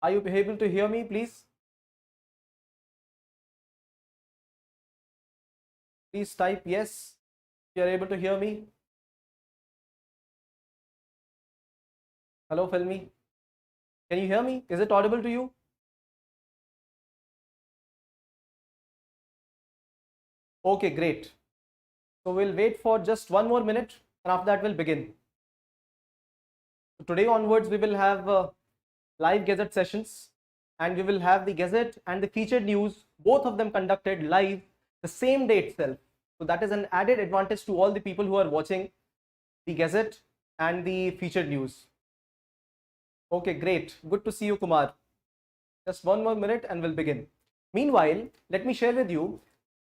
Are you able to hear me, please? Please type yes if you are able to hear me. Hello, Filmi. Can you hear me? Is it audible to you? Okay, great. So we'll wait for just 1 more minute and after that we'll begin. So today onwards we will have live Gazette sessions, and we will have the Gazette and the featured news, both of them conducted live the same day itself. So that is an added advantage to all the people who are watching the Gazette and the featured news. Okay, great. Good to see you, Kumar. Just 1 more minute and we'll begin. Meanwhile, let me share with you,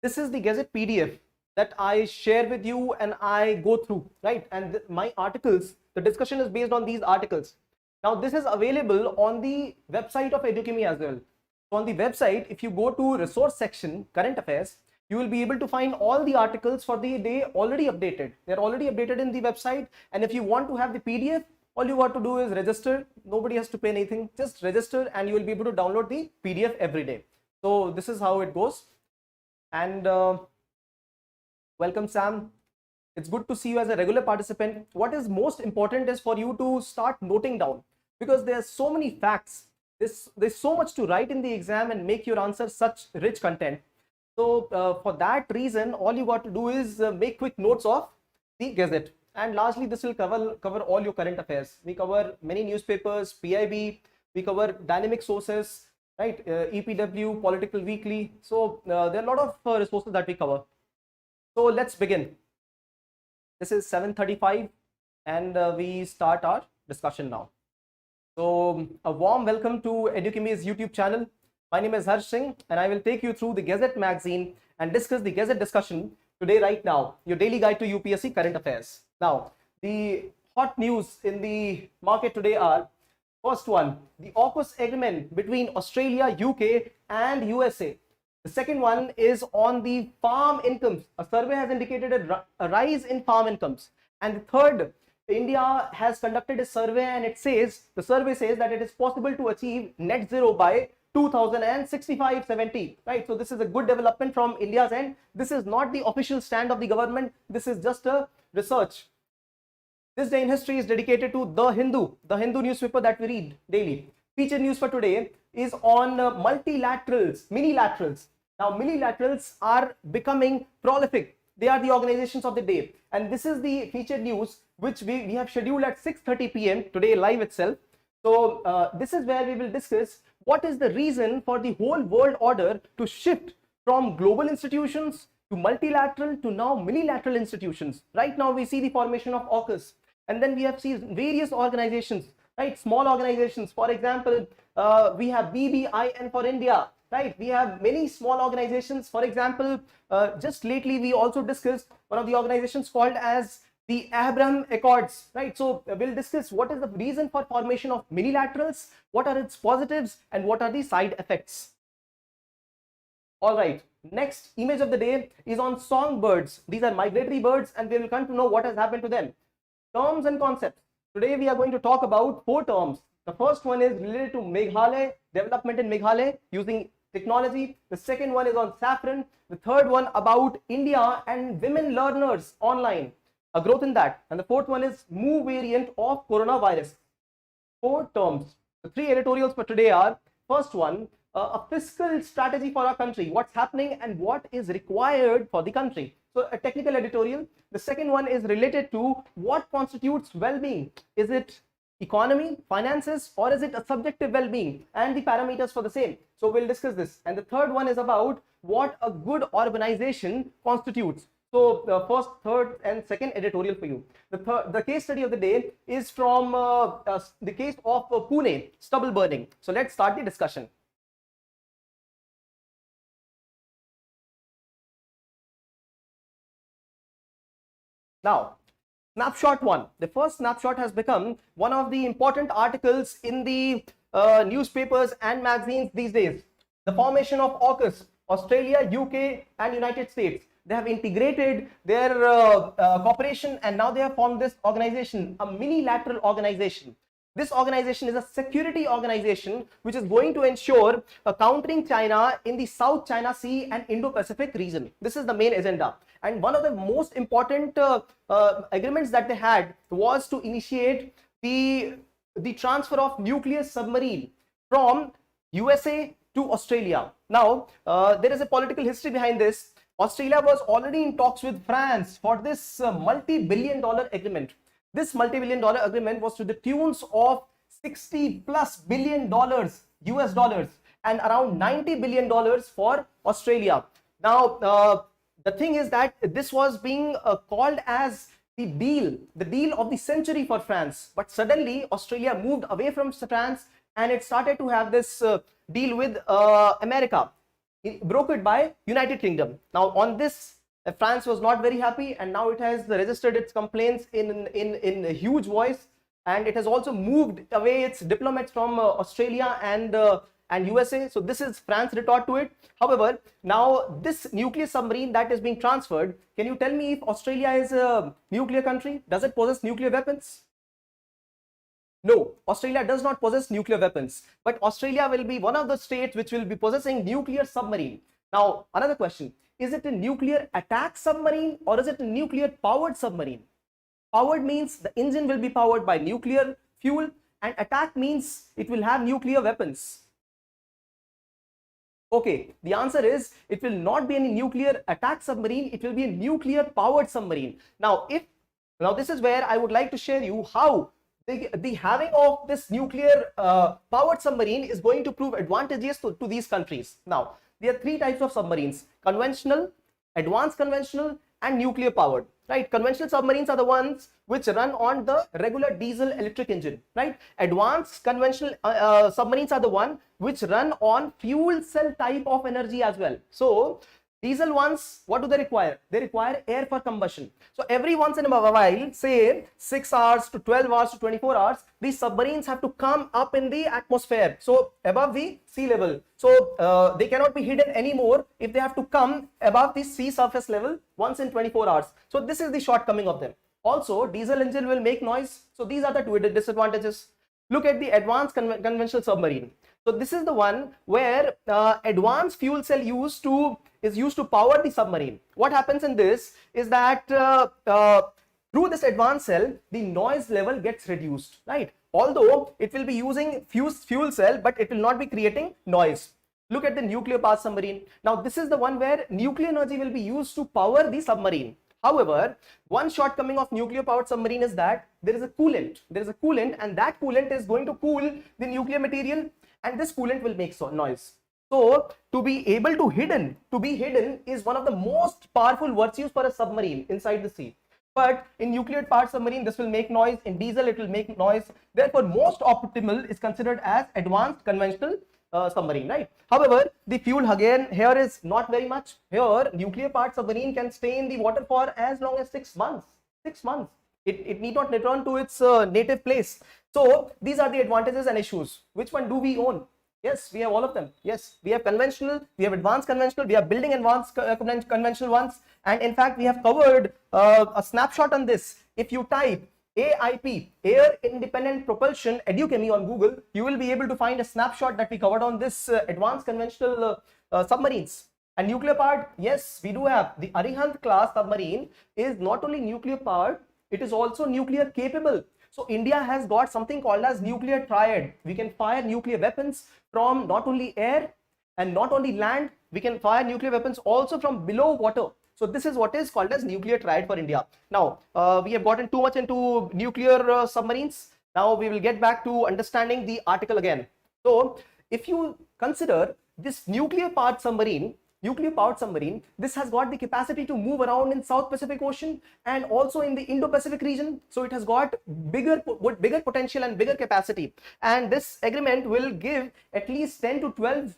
this is the Gazette PDF that I share with you and I go through, right? And my articles, the discussion is based on these articles. Now, this is available on the website of Edukemy as well. So on the website, if you go to resource section, current affairs, you will be able to find all the articles for the day already updated. They're already updated in the website. And if you want to have the PDF, all you got to do is register. Nobody has to pay anything. Just register and you will be able to download the PDF every day. So this is how it goes. And welcome, Sam. It's good to see you as a regular participant. What is most important is for you to start noting down, because there's so many facts. There's so much to write in the exam and make your answer such rich content. So for that reason, all you got to do is make quick notes of the Gazette. And lastly, this will cover all your current affairs. We cover many newspapers, PIB, we cover dynamic sources, right? EPW, Political Weekly. So there are a lot of resources that we cover. So let's begin. This is 7:35 and we start our discussion now. So a warm welcome to Edukemy's YouTube channel. My name is Harsh Singh and I will take you through the Gazette magazine and discuss the Gazette discussion today right now, your daily guide to UPSC current affairs. Now, the hot news in the market today are, first one, the AUKUS agreement between Australia, UK and USA. The second one is on the farm incomes. A survey has indicated a rise in farm incomes. And the third, India has conducted a survey and the survey says that it is possible to achieve net zero by 2065-70, right? So this is a good development from India's end. This is not the official stand of the government. This is just a research. This day in history is dedicated to the Hindu newspaper that we read daily. Featured news for today is on multilaterals, minilaterals. Now, minilaterals are becoming prolific. They are the organizations of the day. And this is the featured news which we have scheduled at 6:30 p.m. today live itself. So this is where we will discuss what is the reason for the whole world order to shift from global institutions to multilateral to now minilateral institutions. Right now we see the formation of AUKUS, and then we have seen various organizations, right? Small organizations. For example, we have BBIN for India, right? We have many small organizations. For example, just lately we also discussed one of the organizations called as the Abraham Accords, right? So we'll discuss what is the reason for formation of minilaterals, what are its positives, and what are the side effects. All right, next image of the day is on songbirds. These are migratory birds and we will come to know what has happened to them. Terms and concepts. Today we are going to talk about 4 terms. The first one is related to Meghalaya, development in Meghalaya using technology. The second one is on Saffron. The third one about India and women learners online, a growth in that. And the fourth one is Mu variant of coronavirus. 4 terms. The 3 editorials for today are, first one, a fiscal strategy for our country, what's happening and what is required for the country. So a technical editorial. The second one is related to what constitutes well-being. Is it economy, finances, or is it a subjective well-being, and the parameters for the same. So we'll discuss this. And the third one is about what a good urbanization constitutes. So the first, third and second editorial for you. The case study of the day is from the case of Pune, stubble burning. So let's start the discussion. Now, snapshot 1. The first snapshot has become one of the important articles in the newspapers and magazines these days. The formation of AUKUS, Australia, UK and United States. They have integrated their cooperation and now they have formed this organization, a minilateral organization. This organization is a security organization which is going to ensure countering China in the South China Sea and Indo-Pacific region. This is the main agenda. And one of the most important agreements that they had was to initiate the transfer of nuclear submarine from USA to Australia. Now, there is a political history behind this. Australia was already in talks with France for this multi-billion-dollar agreement. This multi-billion-dollar agreement was to the tunes of $60+ billion US dollars and around $90 billion for Australia. Now, the thing is that this was being called as the deal of the century for France. But suddenly, Australia moved away from France and it started to have this deal with America, brokered by United Kingdom. Now, on this, France was not very happy, and now it has registered its complaints in a huge voice, and it has also moved away its diplomats from Australia and USA. So this is France retort to it. However, now this nuclear submarine that is being transferred, can you tell me if Australia is a nuclear country? Does it possess nuclear weapons? No, Australia does not possess nuclear weapons, but Australia will be one of the states which will be possessing nuclear submarine. Now, another question, is it a nuclear attack submarine or is it a nuclear powered submarine? Powered means the engine will be powered by nuclear fuel, and attack means it will have nuclear weapons. Okay, the answer is it will not be any nuclear attack submarine, it will be a nuclear powered submarine. Now this is where I would like to share you how the having of this nuclear powered submarine is going to prove advantageous to these countries. Now, there are three types of submarines: conventional, advanced conventional, and nuclear powered. Right? Conventional submarines are the ones which run on the regular diesel electric engine. Right? Advanced conventional submarines are the one which run on fuel cell type of energy as well. So diesel ones, what do they require? They require air for combustion. So every once in a while, say 6 hours to 12 hours to 24 hours, these submarines have to come up in the atmosphere, so above the sea level. So they cannot be hidden anymore if they have to come above the sea surface level once in 24 hours. So this is the shortcoming of them. Also, diesel engine will make noise. So these are the two disadvantages. Look at the advanced conventional submarine. So this is the one where advanced fuel cell is used to power the submarine. What happens in this is that through this advanced cell, the noise level gets reduced, right? Although it will be using fuel cell, but it will not be creating noise. Look at the nuclear powered submarine. Now this is the one where nuclear energy will be used to power the submarine. However, one shortcoming of nuclear powered submarine is that there is a coolant. There is a coolant, and that coolant is going to cool the nuclear material, and this coolant will make noise. So to be hidden is one of the most powerful virtues for a submarine inside the sea. But in nuclear powered submarine, this will make noise. In diesel, it will make noise. Therefore, most optimal is considered as advanced conventional submarine, right? However, the fuel again here is not very much. Here, nuclear powered submarine can stay in the water for as long as 6 months. 6 months. It need not return to its native place. So these are the advantages and issues. Which one do we own? Yes, we have all of them. Yes, we have conventional, we have advanced conventional, we are building advanced conventional ones, and in fact we have covered a snapshot on this. If you type AIP, Air Independent Propulsion Edukemy on Google, you will be able to find a snapshot that we covered on this advanced conventional submarines. And nuclear powered, yes, we do have the Arihant class submarine is not only nuclear powered, it is also nuclear capable. So India has got something called as nuclear triad. We can fire nuclear weapons from not only air and not only land, we can fire nuclear weapons also from below water. So this is what is called as nuclear triad for India. Now, we have gotten too much into nuclear submarines. Now we will get back to understanding the article again. So if you consider this nuclear powered submarine, this has got the capacity to move around in South Pacific Ocean and also in the Indo-Pacific region. So it has got bigger potential and bigger capacity. And this agreement will give at least 10 to 12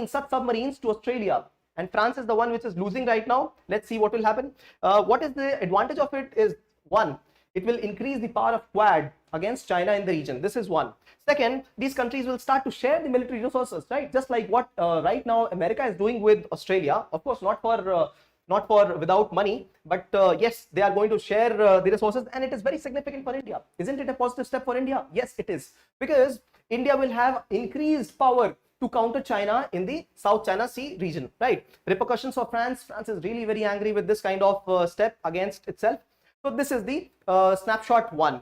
such submarines to Australia. And France is the one which is losing right now. Let's see what will happen. What is the advantage of it is, one, it will increase the power of Quad against China in the region. This is one. Second, these countries will start to share the military resources, right? Just like what right now America is doing with Australia. Of course, not for not for without money, but yes, they are going to share the resources, and it is very significant for India. Isn't it a positive step for India? Yes, it is, because India will have increased power to counter China in the South China Sea region, right? Repercussions of France. France is really very angry with this kind of step against itself. So this is the snapshot 1.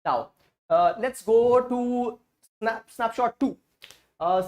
Now, let's go to snapshot 2.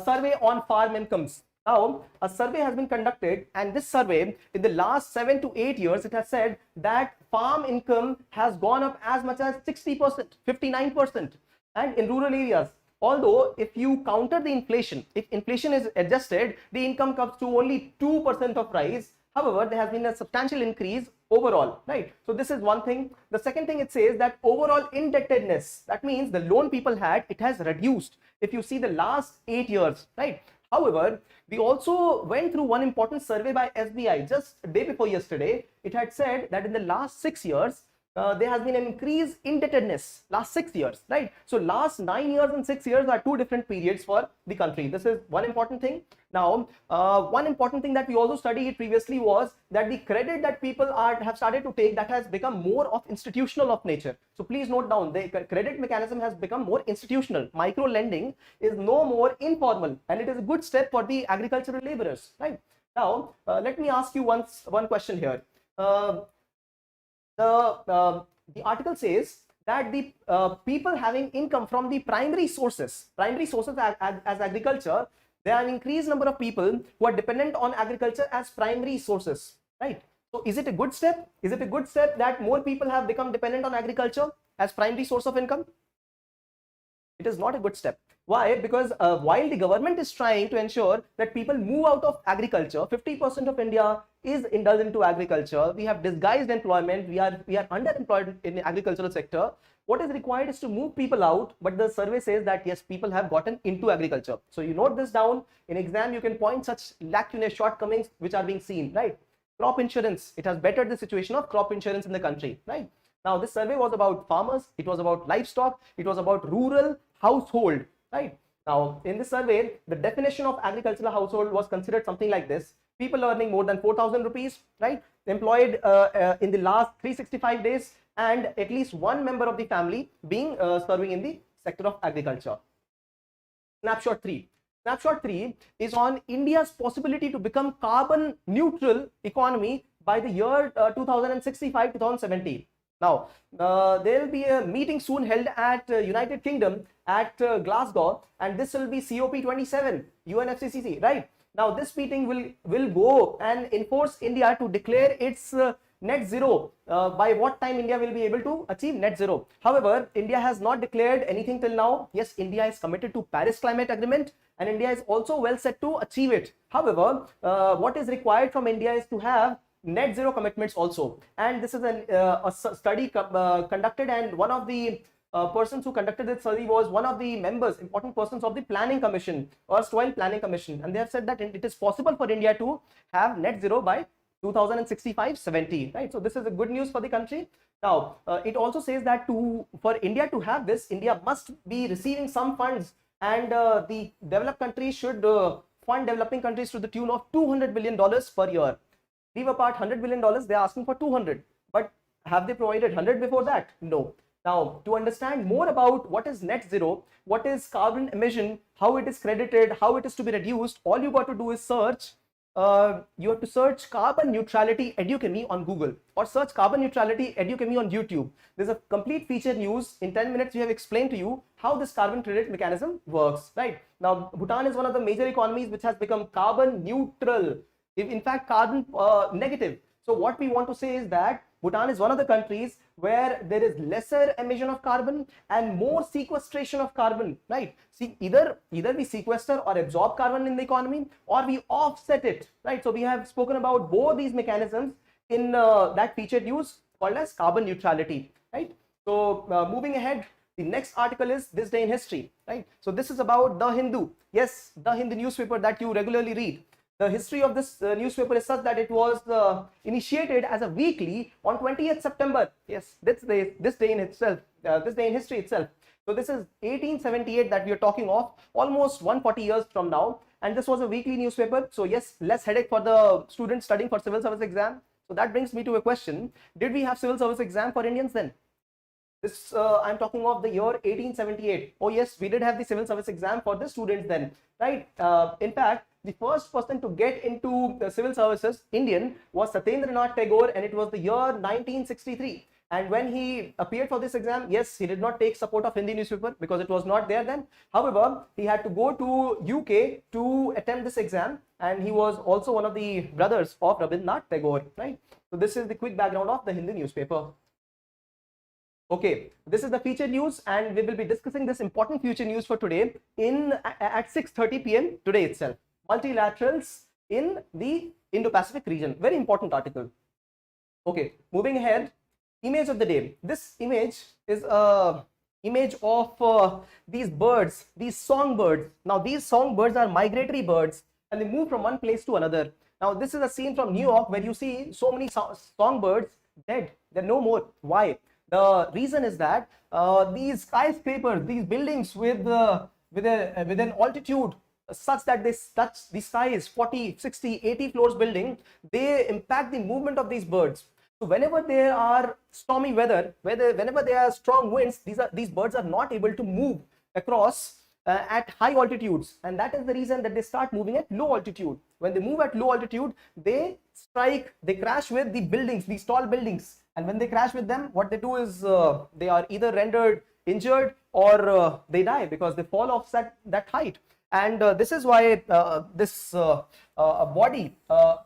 Survey on farm incomes. Now, a survey has been conducted, and this survey, in the last 7 to 8 years, it has said that farm income has gone up as much as 60%, 59%, and in rural areas. Although, if you counter the inflation, if inflation is adjusted, the income comes to only 2% of rise. However, there has been a substantial increase overall, right? So this is one thing. The second thing, it says that overall indebtedness, that means the loan people had, it has reduced if you see the last 8 years, right? However, we also went through one important survey by SBI just a day before yesterday. It had said that in the last 6 years, there has been an increase in indebtedness last 6 years, right? So last 9 years and 6 years are two different periods for the country. This is one important thing. Now, one important thing that we also studied previously was that the credit that people have started to take, that has become more of institutional of nature. So please note down, the credit mechanism has become more institutional. Micro lending is no more informal, and it is a good step for the agricultural laborers, right? Now, let me ask you one question here. The article says that the people having income from the primary sources as agriculture, there are an increased number of people who are dependent on agriculture as primary sources, right? So is it a good step? Is it a good step that more people have become dependent on agriculture as primary source of income? It is not a good step. Why? Because while the government is trying to ensure that people move out of agriculture, 50% of India is indulged into agriculture. We have disguised employment. We are underemployed in the agricultural sector. What is required is to move people out, but the survey says that yes, people have gotten into agriculture. So you note this down. In exam, you can point such lacunae, shortcomings which are being seen, right? Crop insurance, it has bettered the situation of crop insurance in the country, right? Now, this survey was about farmers, it was about livestock, it was about rural household, right? Now, in this survey, the definition of agricultural household was considered something like this: people earning more than 4,000 rupees, right? Employed in the last 365 days, and at least one member of the family being serving in the sector of agriculture. Snapshot 3. Snapshot 3 is on India's possibility to become carbon neutral economy by the year 2065-2070. Now, there will be a meeting soon held at United Kingdom at Glasgow, and this will be COP27, UNFCCC, right? Now, this meeting will go and enforce India to declare its net zero. By what time India will be able to achieve net zero? However, India has not declared anything till now. Yes, India is committed to Paris Climate Agreement, and India is also well set to achieve it. However, what is required from India is to have net zero commitments also, and this is a study conducted, and one of the persons who conducted this study was one of the important persons of the planning commission, erstwhile planning commission, and they have said that it is possible for India to have net zero by 2065-70, right? So this is a good news for the country. Now, it also says that for India to have this, India must be receiving some funds, and the developed countries should fund developing countries to the tune of $200 billion per year. Leave apart $100 billion, they are asking for 200. But have they provided 100 before that? No. Now, to understand more about what is net zero, what is carbon emission, how it is credited, how it is to be reduced, all you got to do is search. You have to search carbon neutrality Edukemy on Google, or search carbon neutrality Edukemy on YouTube. There's a complete feature news. In 10 minutes, we have explained to you how this carbon credit mechanism works, right? Now, Bhutan is one of the major economies which has become carbon neutral. In fact, carbon negative. So what we want to say is that Bhutan is one of the countries where there is lesser emission of carbon and more sequestration of carbon, right? See, either we sequester or absorb carbon in the economy, or we offset it, right? So we have spoken about both these mechanisms in that featured news called as carbon neutrality, right? So moving ahead, the next article is This Day in History, right? So this is about The Hindu. Yes, The Hindu newspaper that you regularly read. The history of this newspaper is such that it was initiated as a weekly on 20th September. Yes, this day in history itself. So this is 1878 that we are talking of, almost 140 years from now. and this was a weekly newspaper. So yes, less headache for the students studying for civil service exam. So that brings me to a question: did we have civil service exam for Indians then? This I'm talking of the year 1878. Oh yes, we did have the civil service exam for the students then, right? In fact, the first person to get into the civil services Indian was Satyendranath Tagore, and it was the year 1963. And when he appeared for this exam, yes, he did not take support of Hindi newspaper because it was not there then. However, he had to go to UK to attempt this exam, and he was also one of the brothers of Rabindranath Tagore, right? So this is the quick background of the Hindi newspaper. Okay, this is the feature news, and we will be discussing this important future news for today at 6:30 p.m. today itself. Multilaterals in the Indo-Pacific region. Very important article. Okay, moving ahead. Image of the day. This image is a image of these birds, these songbirds. Now these songbirds are migratory birds, and they move from one place to another. Now this is a scene from New York where you see so many songbirds dead. They're no more. Why? The reason is that these skyscrapers, these buildings with an altitude such that they touch the sky is 40, 60, 80 floors building, they impact the movement of these birds. So whenever there are stormy weather, whenever there are strong winds, these birds are not able to move across at high altitudes, and that is the reason that they start moving at low altitude. When they move at low altitude, they crash with the buildings, these tall buildings, and when they crash with them, what they do is they are either rendered injured or they die because they fall off that height. And this is why this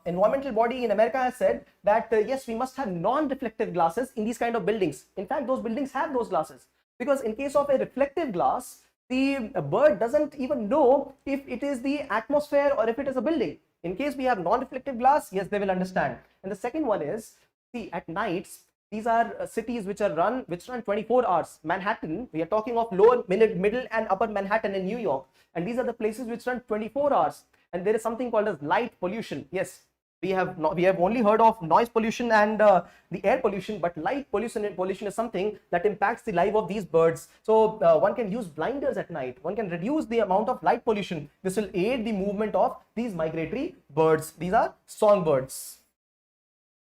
environmental body in America has said that yes, we must have non-reflective glasses in these kind of buildings. In fact, those buildings have those glasses, because in case of a reflective glass, the bird doesn't even know if it is the atmosphere or if it is a building. In case we have non-reflective glass, yes, they will understand. And the second one is, see, at nights, these are cities which run 24 hours. Manhattan, we are talking of lower, middle and upper Manhattan in New York, and these are the places which run 24 hours. And there is something called as light pollution. Yes, we have only heard of noise pollution and the air pollution, but light pollution is something that impacts the life of these birds. So one can use blinders at night. One can reduce the amount of light pollution. This will aid the movement of these migratory birds. These are songbirds.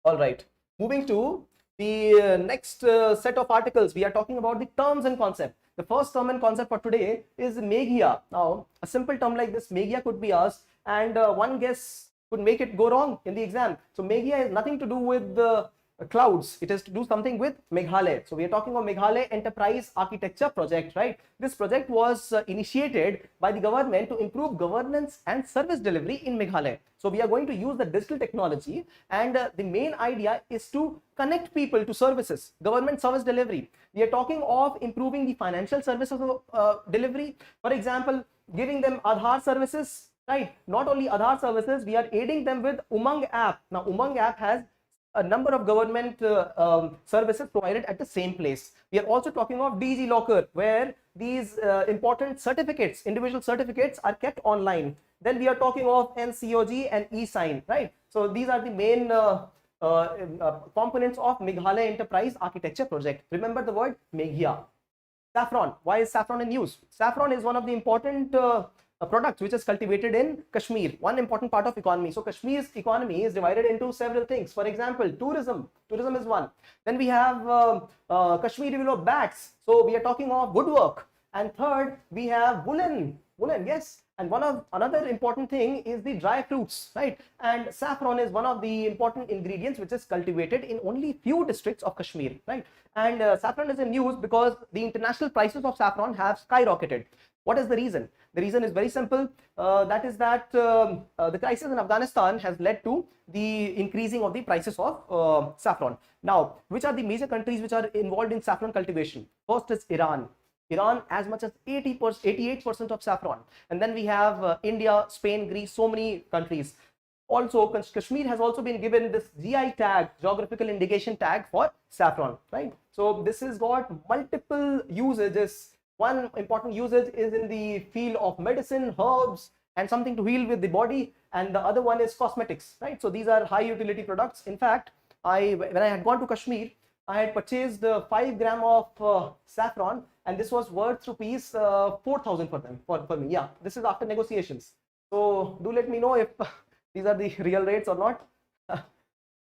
All right, moving to the next set of articles. We are talking about the terms and concept. The first term and concept for today is Meghia. Now, a simple term like this, Meghia, could be asked, and one guess could make it go wrong in the exam. So Meghia has nothing to do with the clouds. It has to do something with Meghalaya. So we are talking of Meghalaya Enterprise Architecture Project, right? This project was initiated by the government to improve governance and service delivery in Meghalaya. So we are going to use the digital technology, and the main idea is to connect people to services, government service delivery. We are talking of improving the financial services delivery. For example, giving them Aadhaar services, right? Not only Aadhaar services, we are aiding them with Umang app. Now Umang app has a number of government services provided at the same place. We are also talking of DG Locker, where these important certificates, individual certificates, are kept online. Then we are talking of NCOG and eSign, right? So these are the main components of Meghalaya Enterprise Architecture Project. Remember the word Meghia. Saffron. Why is saffron in use? Saffron is one of the important products which is cultivated in Kashmir, one important part of economy. So Kashmir's economy is divided into several things. For example, tourism is one. Then we have Kashmiri willow bats. So we are talking of woodwork. And third, we have woolen, yes. And another important thing is the dry fruits, right? And saffron is one of the important ingredients which is cultivated in only few districts of Kashmir, right? And saffron is in use because the international prices of saffron have skyrocketed. What is the reason? The reason is very simple. That is that the crisis in Afghanistan has led to the increasing of the prices of saffron. Now, which are the major countries which are involved in saffron cultivation? First is Iran. Iran, as much as 88% of saffron. And then we have India, Spain, Greece, so many countries. Also, Kashmir has also been given this GI tag, geographical indication tag, for saffron, right? So this has got multiple usages. One important usage is in the field of medicine, herbs, and something to heal with the body. And the other one is cosmetics, right? So these are high utility products. In fact, when I had gone to Kashmir, I had purchased 5 gram of saffron, and this was worth rupees 4,000 for me. Yeah, this is after negotiations. So do let me know if these are the real rates or not.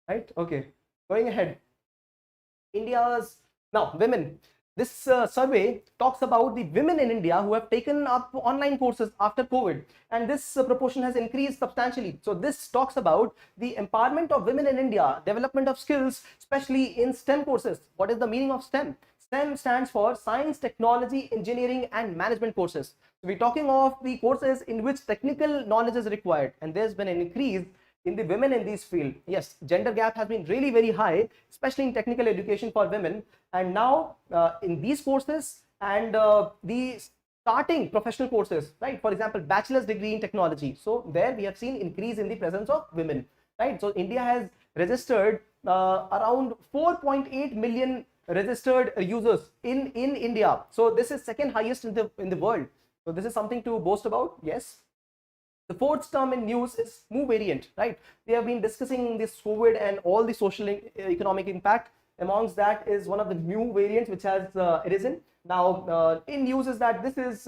Right? Okay. Going ahead. India's now women. This survey talks about the women in India who have taken up online courses after COVID, and this proportion has increased substantially. So this talks about the empowerment of women in India, development of skills, especially in STEM courses. What is the meaning of STEM? STEM stands for Science, Technology, Engineering, and Management courses. So we're talking of the courses in which technical knowledge is required, and there's been an increase in the women in this field. Yes, gender gap has been really very high, especially in technical education for women. And now in these courses and the starting professional courses, right? For example, bachelor's degree in technology. So there we have seen increase in the presence of women, right? So India has registered around 4.8 million registered users in India. So this is second highest in the world. So this is something to boast about. Yes. The fourth term in news is move variant, right? We have been discussing this COVID and all the social economic impact. Amongst that is one of the new variants which has arisen. Now, in news is that this is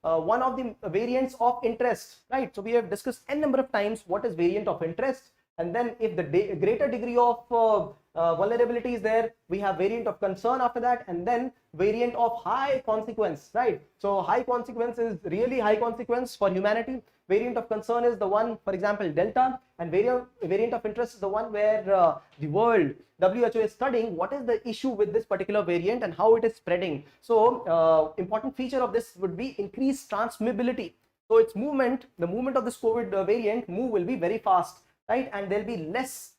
one of the variants of interest, right? So we have discussed n number of times what is variant of interest, and then if the greater degree of vulnerability is there, we have variant of concern after that, and then variant of high consequence, right? So high consequence is really high consequence for humanity. Variant of concern is the one, for example, Delta, and variant of interest is the one where the world, WHO is studying what is the issue with this particular variant and how it is spreading. So important feature of this would be increased transmissibility. So its movement, the movement of this COVID variant move will be very fast, right? And there'll be less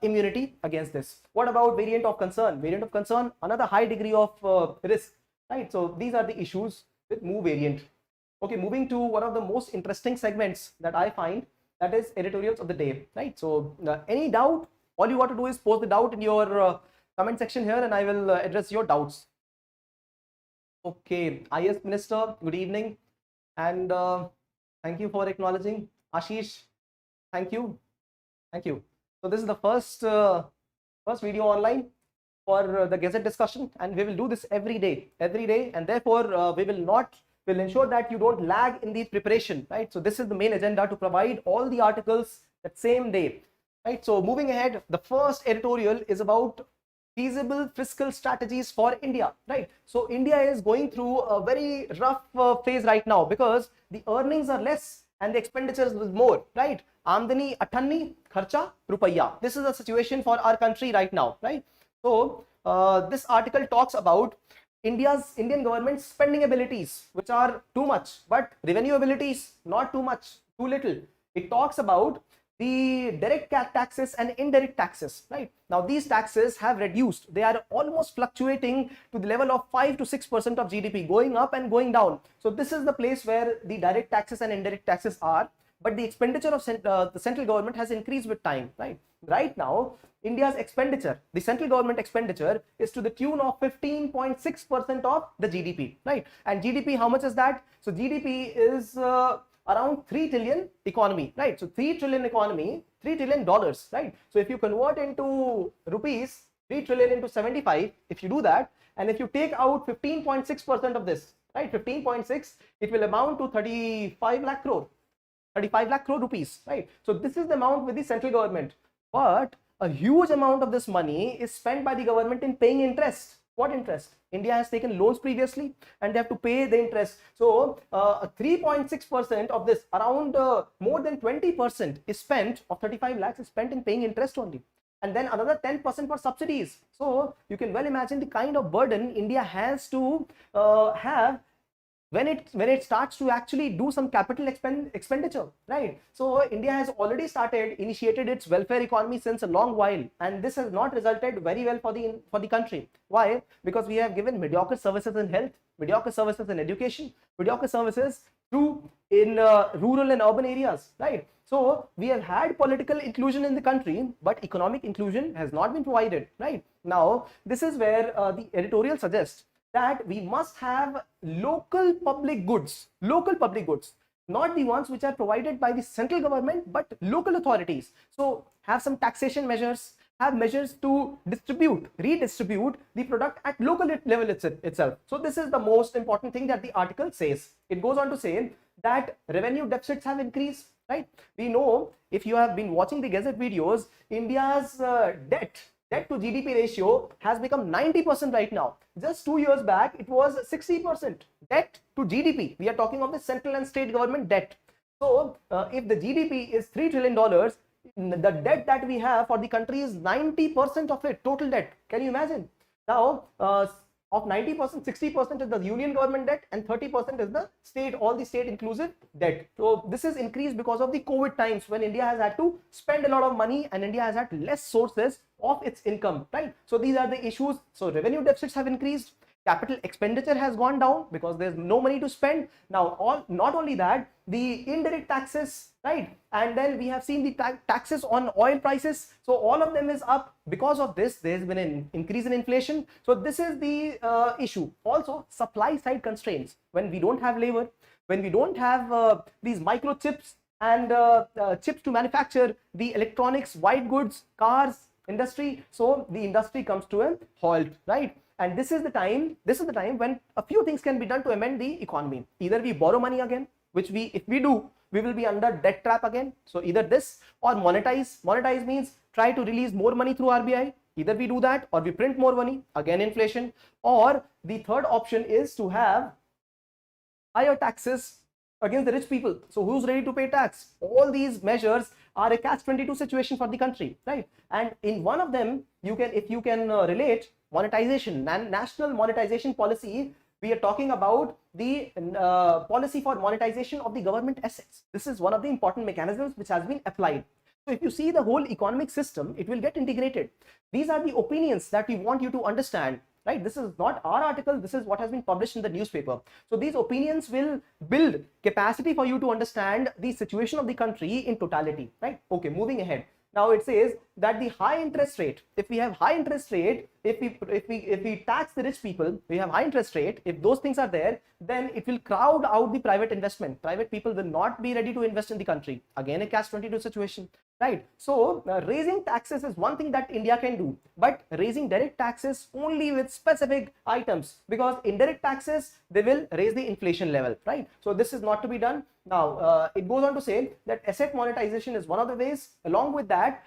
immunity against this. What about variant of concern? Variant of concern, another high degree of risk, right? So these are the issues with move variant. Okay, moving to one of the most interesting segments that I find, that is editorials of the day, right? So any doubt, all you got to do is post the doubt in your comment section here, and I will address your doubts. Okay, IS Minister, good evening, and thank you for acknowledging. Ashish, thank you, thank you. So this is the first video online for the Gazette discussion, and we will do this every day, and therefore we'll ensure that you don't lag in the preparation, right? So this is the main agenda, to provide all the articles that same day, right? So moving ahead, the first editorial is about feasible fiscal strategies for India, right? So India is going through a very rough phase right now, because the earnings are less and the expenditures is more, right? Amdani 98, kharcha rupaya. This is the situation for our country right now, right? So this article talks about Indian government's spending abilities, which are too much, but revenue abilities not too much, too little. It talks about the direct taxes and indirect taxes, right? Now these taxes have reduced. They are almost fluctuating to the level of 5 to 6% of GDP, going up and going down. So this is the place where the direct taxes and indirect taxes are, but the expenditure of the central government has increased with time, right? Right now, India's expenditure, the central government expenditure, is to the tune of 15.6% of the GDP, right? And GDP, how much is that? So GDP is around 3 trillion economy, right? So 3 trillion economy, $3 trillion, right? So if you convert into rupees, 3 trillion into 75, if you do that, and if you take out 15.6% of this, right, 15.6, it will amount to 35 lakh crore. 35 lakh crore rupees, right? So this is the amount with the central government, but a huge amount of this money is spent by the government in paying interest. What interest? India has taken loans previously and they have to pay the interest. So 3.6% of this, around more than 20% is spent, of 35 lakhs is spent in paying interest only. And then another 10% for subsidies. So you can well imagine the kind of burden India has to have when it starts to actually do some capital expenditure, right? So India has already initiated its welfare economy since a long while, and this has not resulted very well for the country. Why? Because we have given mediocre services in health, mediocre services in education, mediocre services in rural and urban areas, right? So we have had political inclusion in the country, but economic inclusion has not been provided, right? Now this is where the editorial suggests that we must have local public goods, not the ones which are provided by the central government, but local authorities. So have some taxation measures, have measures to redistribute the product at local level itself. So this is the most important thing that the article says. It goes on to say that revenue deficits have increased, right? We know, if you have been watching the Gazette videos, India's debt to GDP ratio has become 90% right now. Just 2 years back, it was 60%. Debt to GDP. We are talking of the central and state government debt. So if the GDP is $3 trillion, the debt that we have for the country is 90% of it, total debt. Can you imagine? Now, of 90%, 60% is the union government debt and 30% is the state, all the state inclusive debt. So this is increased because of the COVID times, when India has had to spend a lot of money and India has had less sources of its income, right? So these are the issues. So revenue deficits have increased. Capital expenditure has gone down because there's no money to spend. Now, not only that, the indirect taxes, right? And then we have seen the taxes on oil prices. So all of them is up. Because of this, there's been an increase in inflation. So this is the issue. Also, supply side constraints. When we don't have labor, when we don't have these microchips and chips to manufacture the electronics, white goods, cars, industry, so the industry comes to a halt, right? And this is the time when a few things can be done to amend the economy. Either we borrow money again, which if we do, we will be under debt trap again. So either this or monetize. Monetize means try to release more money through RBI. Either we do that or we print more money, again inflation. Or the third option is to have higher taxes against the rich people. So who's ready to pay tax? All these measures are a catch-22 situation for the country, right? And in one of them, if you can relate monetization, national monetization policy, we are talking about the policy for monetization of the government assets. This is one of the important mechanisms which has been applied. So if you see the whole economic system, it will get integrated. These are the opinions that we want you to understand, right? This is not our article. This is what has been published in the newspaper. So these opinions will build capacity for you to understand the situation of the country in totality, right? Okay, moving ahead. Now it says that the high interest rate, if we have high interest rate, if we tax the rich people, we have high interest rate, if those things are there, then it will crowd out the private investment. Private people will not be ready to invest in the country. Again, a catch-22 situation, right? So raising taxes is one thing that India can do, but raising direct taxes only with specific items, because indirect taxes, they will raise the inflation level, right? So this is not to be done. Now, it goes on to say that asset monetization is one of the ways. Along with that,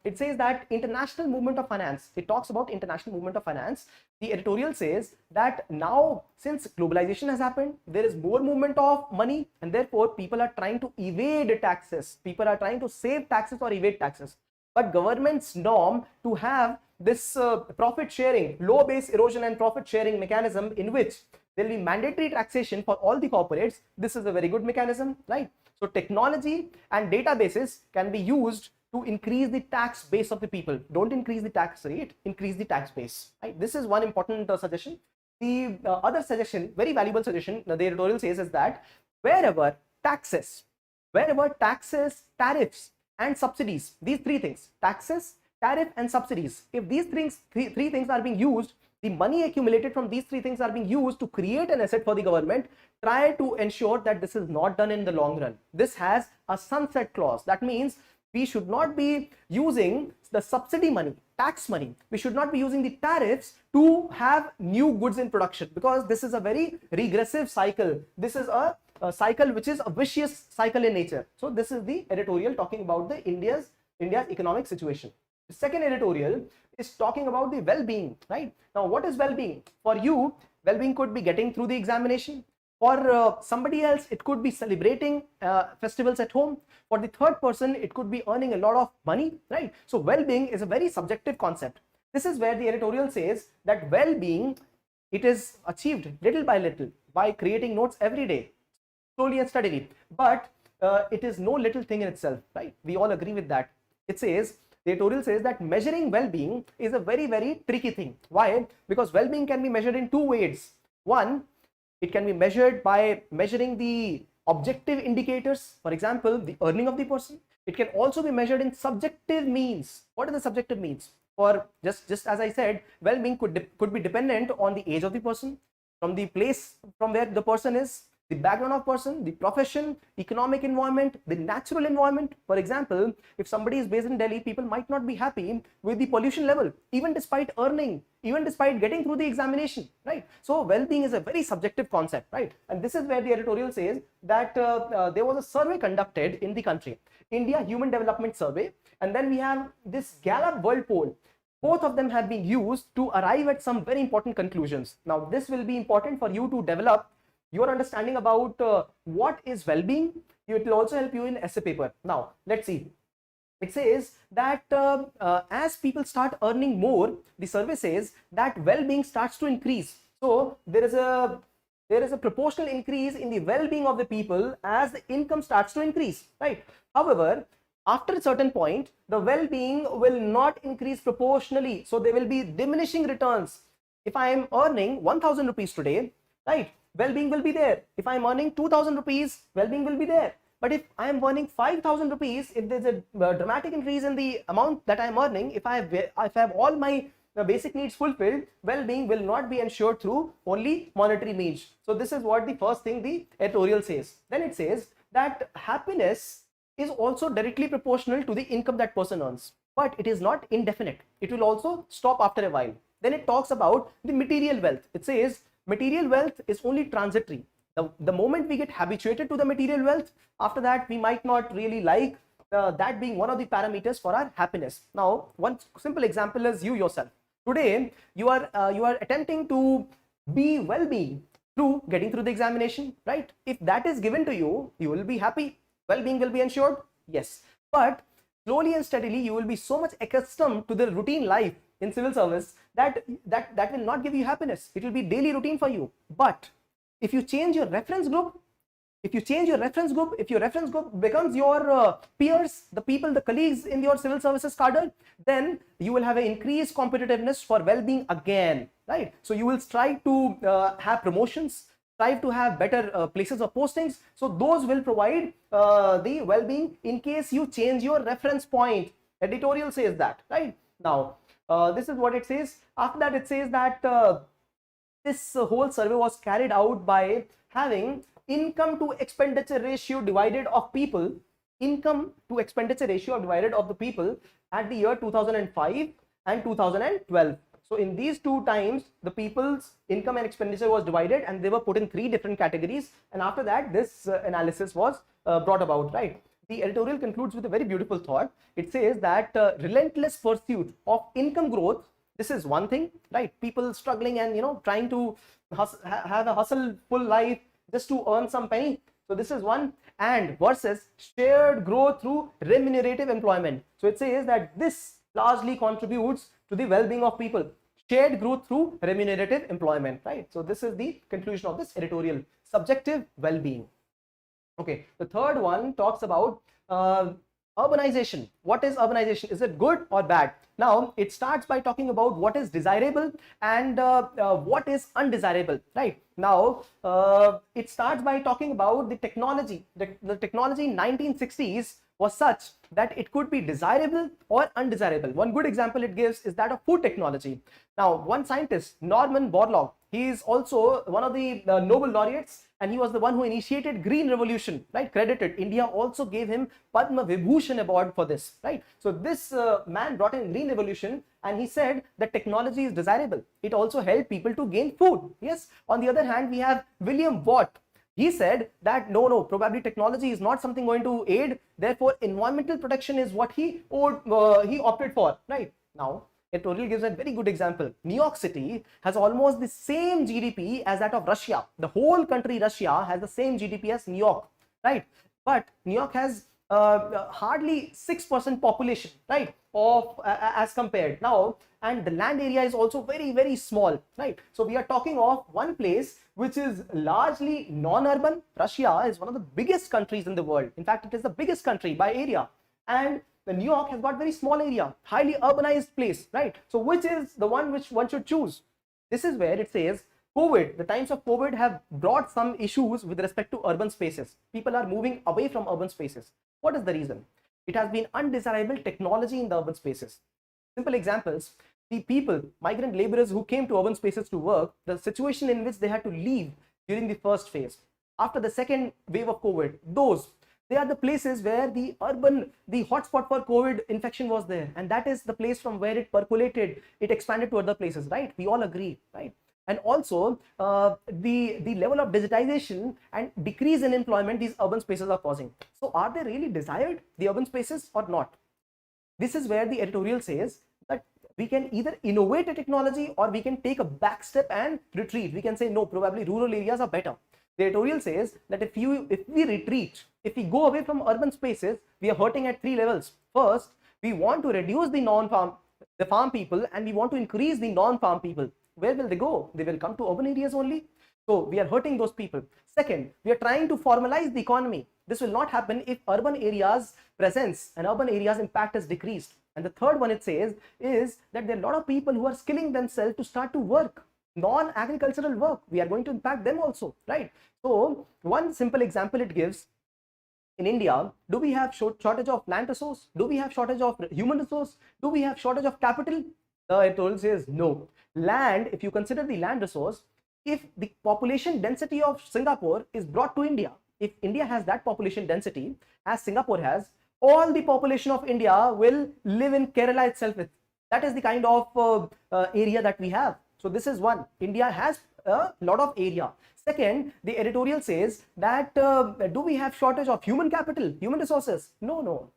it says that international movement of finance. It talks about international movement of finance. The editorial says that now, since globalization has happened, there is more movement of money, and therefore people are trying to evade taxes. People are trying to save taxes or evade taxes. But government's norm to have this profit sharing, low base erosion and profit sharing mechanism, in which there will be mandatory taxation for all the corporates. This is a very good mechanism, right? So technology and databases can be used to increase the tax base of the people. Don't increase the tax rate, increase the tax base, right? This is one important suggestion. The other suggestion, very valuable suggestion, the editorial says, is that wherever taxes, tariffs and subsidies, these three things, taxes, tariff and subsidies, if these three things are being used, the money accumulated from these three things are being used to create an asset for the government, try to ensure that this is not done in the long run. This has a sunset clause. That means we should not be using the subsidy money, tax money. We should not be using the tariffs to have new goods in production, because this is a very regressive cycle. This is a cycle which is a vicious cycle in nature. So this is the editorial talking about the India's economic situation. The second editorial is talking about the well-being, right? Now, what is well-being? For you, well-being could be getting through the examination. For somebody else, it could be celebrating festivals at home. For the third person, it could be earning a lot of money, right? So well-being is a very subjective concept. This is where the editorial says that well-being, it is achieved little by little by creating notes every day, slowly and steadily. But it is no little thing in itself, right? We all agree with that. It says, the editorial says that measuring well-being is a very, very tricky thing. Why? Because well-being can be measured in two ways. One, it can be measured by measuring the objective indicators, for example, the earning of the person. It can also be measured in subjective means. What are the subjective means? For just as I said, well-being could be dependent on the age of the person, from the place from where the person is, the background of person, the profession, economic environment, the natural environment. For example, if somebody is based in Delhi, people might not be happy with the pollution level, even despite earning, even despite getting through the examination, right? So well-being is a very subjective concept, right? And this is where the editorial says that there was a survey conducted in the country, India Human Development Survey, and then we have this Gallup World Poll. Both of them have been used to arrive at some very important conclusions. Now, this will be important for you to develop your understanding about what is well-being. It will also help you in essay paper. Now, let's see. It says that as people start earning more, the survey says that well-being starts to increase. So there is a proportional increase in the well-being of the people as the income starts to increase, right? However, after a certain point, the well-being will not increase proportionally. So there will be diminishing returns. If I am earning 1,000 rupees today, right, well-being will be there. If I am earning 2,000 rupees, well-being will be there. But if I am earning 5,000 rupees, if there's a dramatic increase in the amount that I am earning, if I have all my basic needs fulfilled, well-being will not be ensured through only monetary means. So this is what the first thing the editorial says. Then it says that happiness is also directly proportional to the income that person earns, but it is not indefinite. It will also stop after a while. Then it talks about the material wealth. It says material wealth is only transitory. The moment we get habituated to the material wealth, after that we might not really like that being one of the parameters for our happiness. Now, one simple example is you yourself. Today, you are attempting to be well-being through getting through the examination, right? If that is given to you, you will be happy. Well-being will be ensured, yes. But slowly and steadily, you will be so much accustomed to the routine life in civil service that will not give you happiness. It will be daily routine for you. But if you change your reference group, if your reference group becomes your peers, the people, the colleagues in your civil services cadre, then you will have an increased competitiveness for well-being again, right? So you will strive to have promotions, strive to have better places of postings. So those will provide the well-being in case you change your reference point. Editorial says that, right? Now, this is what it says. After that, it says that this whole survey was carried out by having income to expenditure ratio divided of people, income to expenditure ratio divided of the people at the year 2005 and 2012. So in these two times, the people's income and expenditure was divided and they were put in three different categories. And after that, this analysis was brought about, right? The editorial concludes with a very beautiful thought. It says that relentless pursuit of income growth, this is one thing, right? People struggling and, trying to have a hustle-full life just to earn some penny. So this is one, and versus shared growth through remunerative employment. So it says that this largely contributes to the well-being of people. Shared growth through remunerative employment, right? So this is the conclusion of this editorial, subjective well-being. Okay, the third one talks about urbanization. What is urbanization? Is it good or bad? Now, it starts by talking about what is desirable and what is undesirable, right? Now, it starts by talking about the technology. The technology in 1960s was such that it could be desirable or undesirable. One good example it gives is that of food technology. Now, one scientist, Norman Borlaug, he is also one of the Nobel laureates, and he was the one who initiated Green Revolution, right? Credited. India also gave him Padma Vibhushan Award for this, right? So this man brought in Green Revolution, and he said that technology is desirable. It also helped people to gain food. Yes. On the other hand, we have William Watt. He said that no, probably technology is not something going to aid. Therefore, environmental protection is what he opted for, right? Now, editorial gives a very good example. New York City has almost the same GDP as that of Russia. The whole country, Russia, has the same GDP as New York, right? But New York has hardly 6% population, right, of as compared now, and the land area is also very, very small, right? So we are talking of one place which is largely non-urban. Russia is one of the biggest countries in the world. In fact, it is the biggest country by area, and the New York has got very small area, highly urbanized place, right? So which is the one which one should choose? This is where it says COVID, the times of COVID have brought some issues with respect to urban spaces. People are moving away from urban spaces. What is the reason? It has been undesirable technology in the urban spaces. Simple examples, the people, migrant laborers who came to urban spaces to work, the situation in which they had to leave during the first phase. after the second wave of COVID, they are the places where the hotspot for COVID infection was there, and that is the place from where it percolated, it expanded to other places, right? We all agree, right? And also the level of digitization and decrease in employment these urban spaces are causing. So are they really desired, the urban spaces, or not? This is where the editorial says that we can either innovate a technology or we can take a back step and retreat. We can say no, probably rural areas are better. The editorial says that if we retreat, if we go away from urban spaces, we are hurting at 3 levels. First, we want to reduce the farm people, and we want to increase the non-farm people. Where will they go? They will come to urban areas only. So we are hurting those people. Second, we are trying to formalize the economy. This will not happen if urban areas presence and urban areas impact is decreased. And the third one it says is that there are a lot of people who are skilling themselves to start to work, non-agricultural work. We are going to impact them also, right? So one simple example it gives: in India, do we have shortage of land resource? Do we have shortage of human resource? Do we have shortage of capital? The editorial says no. Land, if you consider the land resource, if the population density of Singapore is brought to India, if India has that population density as Singapore has, all the population of India will live in Kerala itself. That is the kind of area that we have. So this is one. India has a lot of area. Second, the editorial says that do we have shortage of human capital, human resources? No.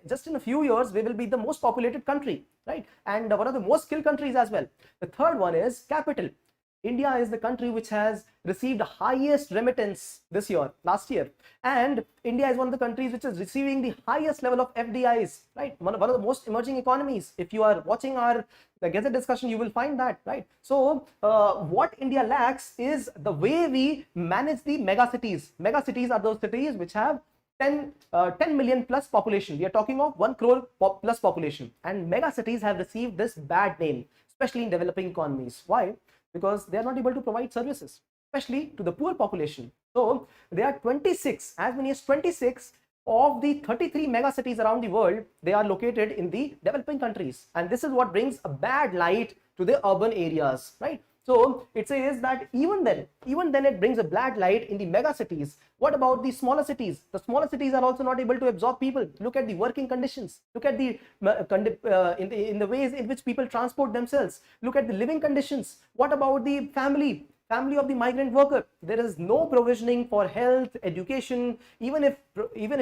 Just in a few years, we will be the most populated country, right? And one of the most skilled countries as well. The third one is capital. India is the country which has received the highest remittance last year. And India is one of the countries which is receiving the highest level of FDIs, right? One of the most emerging economies. If you are watching the Gazette discussion, you will find that, right? So what India lacks is the way we manage the mega cities. Mega cities are those cities which have 10 million plus population. We are talking of 1 crore plus population. And mega cities have received this bad name, especially in developing economies. Why? Because they are not able to provide services, especially to the poor population. So there are 26, as many as 26 of the 33 mega cities around the world, they are located in the developing countries. And this is what brings a bad light to the urban areas, right? So it says that even then it brings a bad light in the mega cities. What about the smaller cities? The smaller cities are also not able to absorb people. Look at the working conditions. Look at the in the ways in which people transport themselves. Look at the living conditions. What about the family of the migrant worker? There is no provisioning for health, education. Even if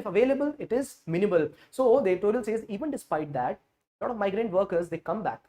available, it is minimal. So the editorial says even despite that, a lot of migrant workers, they come back.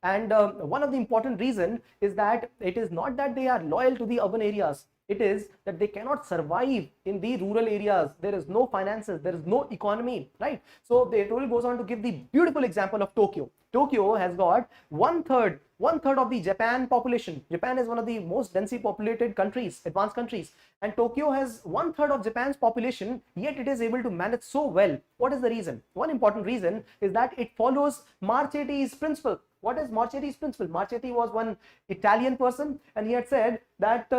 And one of the important reason is that it is not that they are loyal to the urban areas. It is that they cannot survive in the rural areas. There is no finances, there is no economy, right? So the editorial goes on to give the beautiful example of Tokyo. Tokyo has got one third of the Japan population. Japan is one of the most densely populated countries, advanced countries, and Tokyo has 1/3 of Japan's population, yet it is able to manage so well. What is the reason? One important reason is that it follows Marchetti's principle. What is Marchetti's principle? Marchetti was one Italian person, and he had said that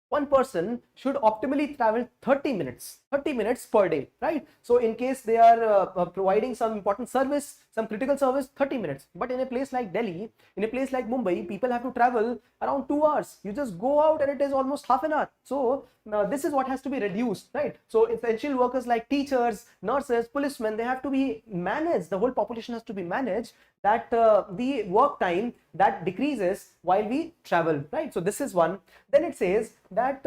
one person should optimally travel 30 minutes per day, right? So in case they are providing some important service, some critical service, 30 minutes. But in a place like Delhi, in a place like Mumbai, people have to travel around 2 hours. You just go out and it is almost half an hour. So this is what has to be reduced, right? So essential workers like teachers, nurses, policemen, they have to be managed. The whole population has to be managed, that the work time that decreases while we travel, right? So this is one. Then it says that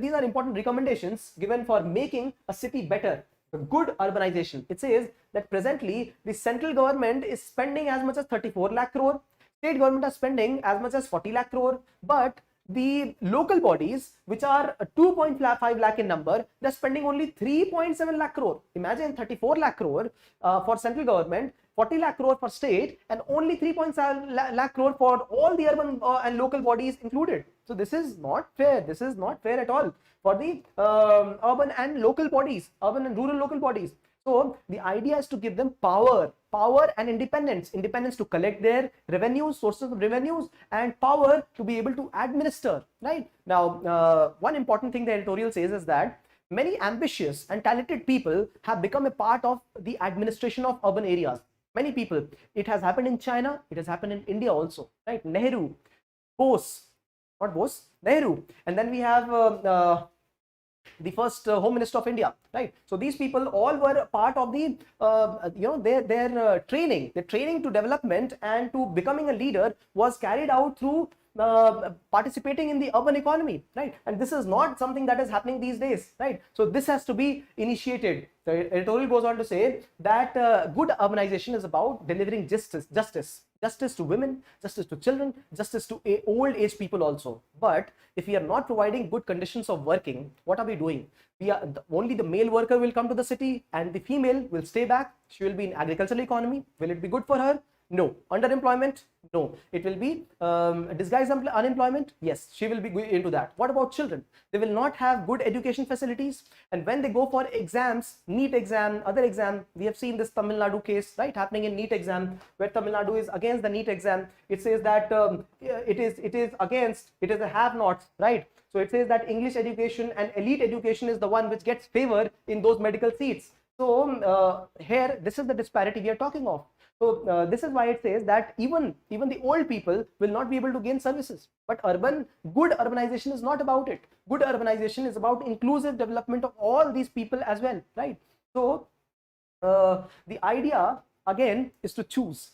these are important recommendations given for making a city better, the good urbanization. It says that presently the central government is spending as much as 34 lakh crore, state government are spending as much as 40 lakh crore, but the local bodies, which are 2.5 lakh in number, they're spending only 3.7 lakh crore. Imagine 34 lakh crore for central government, 40 lakh crore for state, and only 3.7 lakh crore for all the urban and local bodies included. So this is not fair. This is not fair at all for the urban and local bodies, urban and rural local bodies. So the idea is to give them power and independence to collect their revenues, sources of revenues, and power to be able to administer, right? Now, one important thing the editorial says is that many ambitious and talented people have become a part of the administration of urban areas. Many people. It has happened in China, it has happened in India also, right? Nehru, Bose, not Bose, Nehru. And then we have the first Home Minister of India, right? So these people all were part of the, their training. The training to development and to becoming a leader was carried out through participating in the urban economy, right? And this is not something that is happening these days, right? So this has to be initiated. The editorial goes on to say that good urbanization is about delivering justice to women, justice to children, justice to old age people also. But if we are not providing good conditions of working, what are we doing? Only the male worker will come to the city and the female will stay back. She will be in agricultural economy. Will it be good for her? No. Underemployment? No. It will be disguised unemployment? Yes, she will be into that. What about children? They will not have good education facilities, and when they go for exams, NEET exam, other exam, we have seen this Tamil Nadu case, right, happening in NEET exam, where Tamil Nadu is against the NEET exam. It says that it is a have-nots, right? So it says that English education and elite education is the one which gets favor in those medical seats. So here, this is the disparity we are talking of. So this is why it says that even the old people will not be able to gain services. But good urbanization is not about it. Good urbanization is about inclusive development of all these people as well, right? So the idea again is to choose.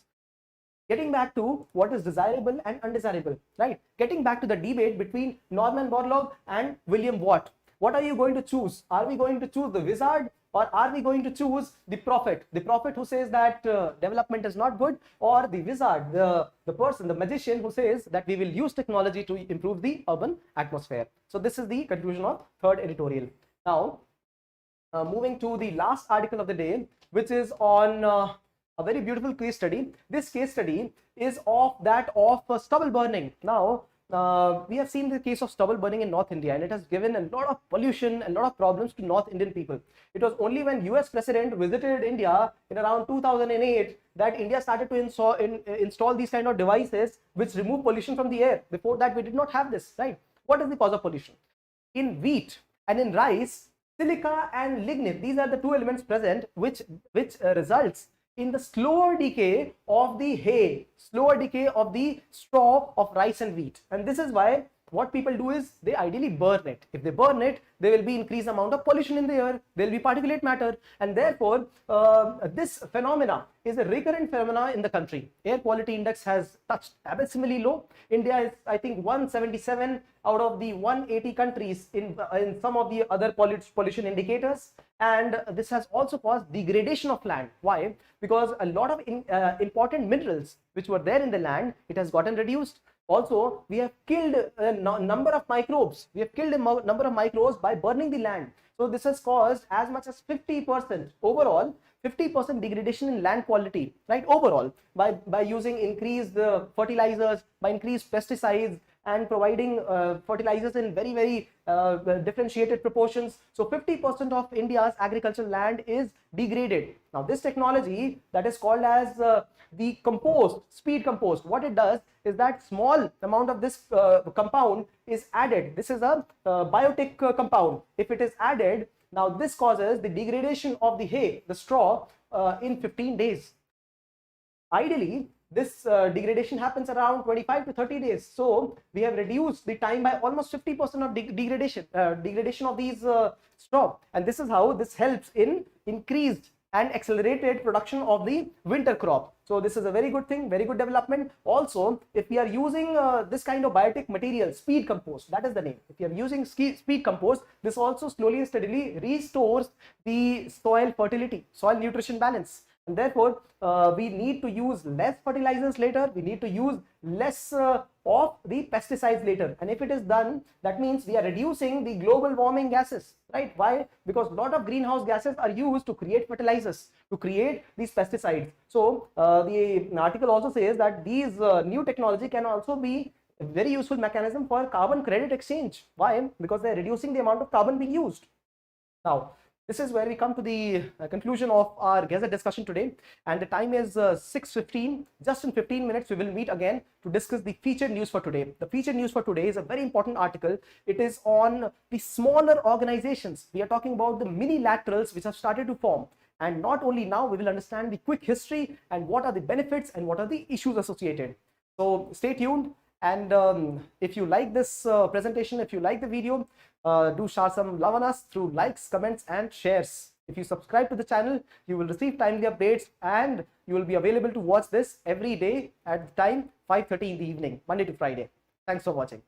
Getting back to what is desirable and undesirable, right? Getting back to the debate between Norman Borlaug and William Watt. What are you going to choose? Are we going to choose the wizard, or are we going to choose the prophet? The prophet who says that development is not good, or the wizard, the person, the magician who says that we will use technology to improve the urban atmosphere. So this is the conclusion of third editorial. Now, moving to the last article of the day, which is on a very beautiful case study. This case study is of stubble burning. Now, we have seen the case of stubble burning in North India, and it has given a lot of pollution and a lot of problems to North Indian people. It was only when US President visited India in around 2008 that India started to install these kind of devices which remove pollution from the air. Before that, we did not have this, right? What is the cause of pollution? In wheat and in rice, silica and lignin, these are the two elements present which results in the slower decay of the hay, slower decay of the straw of rice and wheat. And this is why what people do is they ideally burn it. If they burn it, there will be increased amount of pollution in the air, there will be particulate matter, and therefore this phenomena is a recurrent phenomena in the country. Air quality index has touched abysmally low. India is, I think, 177 out of the 180 countries in some of the other pollution indicators, and this has also caused degradation of land. Why? Because a lot of important minerals which were there in the land, it has gotten reduced. Also, we have killed a number of microbes. We have killed a number of microbes by burning the land. So this has caused as much as 50% overall, 50% degradation in land quality, right? Overall, by using increased fertilizers, by increased pesticides, and providing fertilizers in very, very differentiated proportions. So 50% of India's agricultural land is degraded. Now this technology that is called as the compost, speed compost, what it does is that small amount of this compound is added. This is a biotic compound. If it is added, now this causes the degradation of the hay, the straw, in 15 days. Ideally, this degradation happens around 25 to 30 days. So we have reduced the time by almost 50% of degradation of these straw. And this is how this helps in increased and accelerated production of the winter crop. So this is a very good thing, very good development. Also, if we are using this kind of biotic material, speed compost, that is the name. If you are using speed compost, this also slowly and steadily restores the soil fertility, soil nutrition balance. And therefore, we need to use less fertilizers later. We need to use less of the pesticides later. And if it is done, that means we are reducing the global warming gases, right? Why? Because a lot of greenhouse gases are used to create fertilizers, to create these pesticides. So the article also says that these new technology can also be a very useful mechanism for carbon credit exchange. Why? Because they are reducing the amount of carbon being used. Now, this is where we come to the conclusion of our Gazette discussion today, and the time is 6:15. Just in 15 minutes, we will meet again to discuss the featured news for today. The featured news for today is a very important article. It is on the smaller organizations. We are talking about the mini laterals which have started to form. And not only now, we will understand the quick history and what are the benefits and what are the issues associated. So stay tuned And if you like this presentation, if you like the video, do share some love on us through likes, comments, and shares. If you subscribe to the channel, you will receive timely updates, and you will be available to watch this every day at the time 5:30 in the evening, Monday to Friday. Thanks for watching.